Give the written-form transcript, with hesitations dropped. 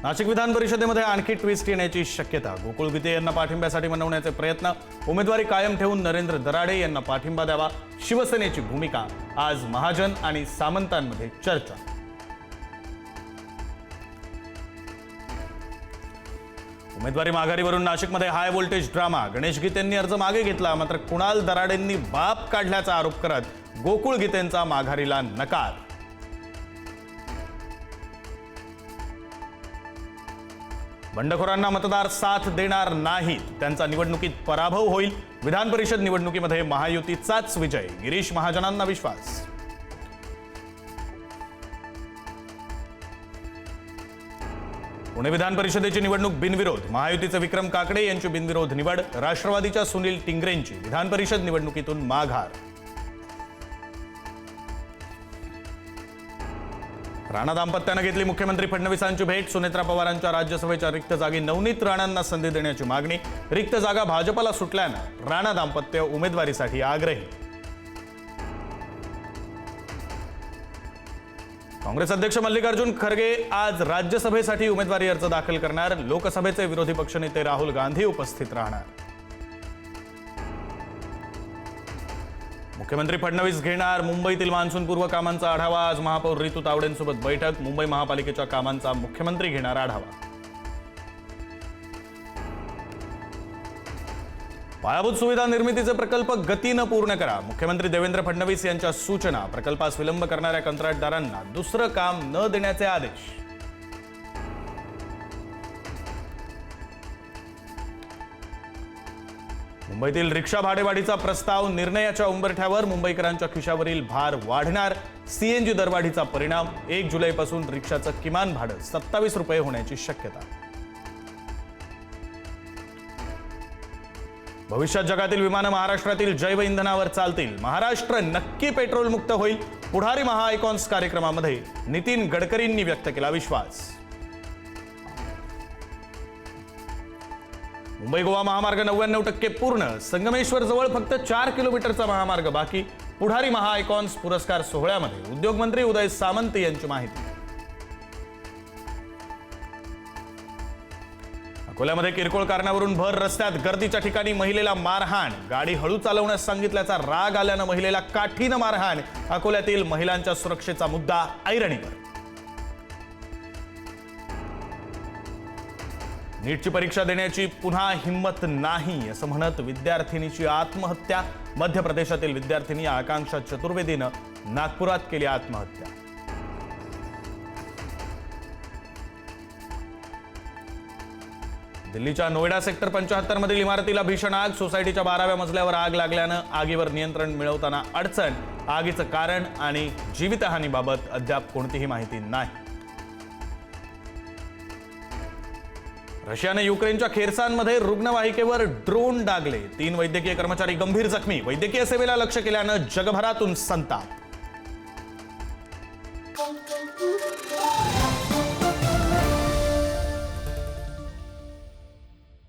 नाशिक विधान परिषदेमध्ये आणखी ट्विस्ट येण्याची शक्यता। गोकुळ गीते यांना पाठिंब्यासाठी मनवण्याचे प्रयत्न। उमेदवारी कायम ठेवून नरेंद्र दराडे यांना पाठिंबा द्यावा, शिवसेनेची भूमिका। आज महाजन आणि सामंतांमध्ये चर्चा। उमेदवारी माघारीवरून नाशिकमध्ये हाय व्होल्टेज ड्रामा। गणेश गीतेंनी अर्ज मागे घेतला, मात्र कुणाल दराडेंनी बाप काढल्याचा आरोप करत गोकुळ गीतेंचा माघारीला नकार। बंडखोरांना मतदार साथ देणार नाहीत, त्यांचा निवडणुकीत पराभव होईल। विधान परिषद निवडणुकीमध्ये महायुतीचाच विजय, गिरीश महाजनांना विश्वास। पुणे विधान परिषदेची निवडणूक बिनविरोध। महायुतीचे विक्रम काकडे यांची बिनविरोध निवड। राष्ट्रवादीच्या सुनील टिंगरेंची विधान परिषद निवडणुकीतून माघार। राणा दाम्पत्याने घेतली मुख्यमंत्री फडणवीसांची भेट। सुनेत्रा पवारांच्या राज्यसभेच्या रिक्त जागी नवनीत राणांना संधी देण्याची मागणी। रिक्त जागा भाजपला सुटल्यानं राणा दाम्पत्य उमेदवारीसाठी आग्रही। काँग्रेस अध्यक्ष मल्लिकार्जुन खरगे आज राज्यसभेसाठी उमेदवारी अर्ज दाखल करणार। लोकसभेचे विरोधी पक्षनेते राहुल गांधी उपस्थित राहणार। मुख्यमंत्री फडणवीस घेणार मुंबईतील मान्सूनपूर्व कामांचा आढावा। आज महापौर रितू तावडेंसोबत बैठक। मुंबई महापालिकेच्या कामांचा मुख्यमंत्री घेणार आढावा। पायाभूत सुविधा निर्मितीचे प्रकल्प गतीनं पूर्ण करा, मुख्यमंत्री देवेंद्र फडणवीस यांच्या सूचना। प्रकल्पास विलंब करणाऱ्या कंत्राटदारांना दुसरं काम न देण्याचे आदेश। मुंबईतील रिक्षा भाडेवाढीचा प्रस्ताव निर्णयाच्या उंबरठ्यावर। मुंबईकरांच्या खिशावरील भार वाढणार। सीएनजी दरवाढीचा परिणाम। 1 जुलैपासून रिक्षाचं किमान भाडं 27 रुपये होण्याची शक्यता। भविष्यात जगातील विमानं महाराष्ट्रातील जैव इंधनावर चालतील। महाराष्ट्र नक्की पेट्रोल मुक्त होईल। पुढारी महाआयकॉन्स कार्यक्रमामध्ये नितीन गडकरींनी व्यक्त केला विश्वास। मुंबई गोवा महामार्ग 99% पूर्ण। संगमेश्वर जवळ फक्त 4 किलोमीटरचा महामार्ग बाकी। पुढारी महाआयकॉन्स पुरस्कार सोहळ्यामध्ये उद्योगमंत्री उदय सामंत यांची माहिती। अकोल्यामध्ये किरकोळ कारणावरून भर रस्त्यात गर्दीच्या ठिकाणी महिलेला मारहाण। गाडी हळू चालवण्यास सांगितल्याचा राग आल्यानं महिलेला काठीनं मारहाण। अकोल्यातील महिलांच्या सुरक्षेचा मुद्दा ऐरणीवर। नीटची परीक्षा देण्याची पुन्हा हिंमत नाही असं म्हणत विद्यार्थिनीची आत्महत्या। मध्य प्रदेशातील विद्यार्थिनी आकांक्षा चतुर्वेदीनं नागपुरात केली आत्महत्या। दिल्लीच्या नोएडा सेक्टर 75 मधील इमारतीला भीषण आग। सोसायटीच्या 12व्या मजल्यावर आग लागल्यानं आगीवर नियंत्रण मिळवताना अडचण। आगीचं कारण आणि जीवितहानीबाबत अद्याप कोणतीही माहिती नाही। रशियाने युक्रेनच्या खेर्सनमध्ये रुग्णवाहिकेवर ड्रोन डागले। 3 वैद्यकीय कर्मचारी गंभीर जखमी। वैद्यकीय सेवेला लक्ष्य केल्यानं जगभरातून संताप।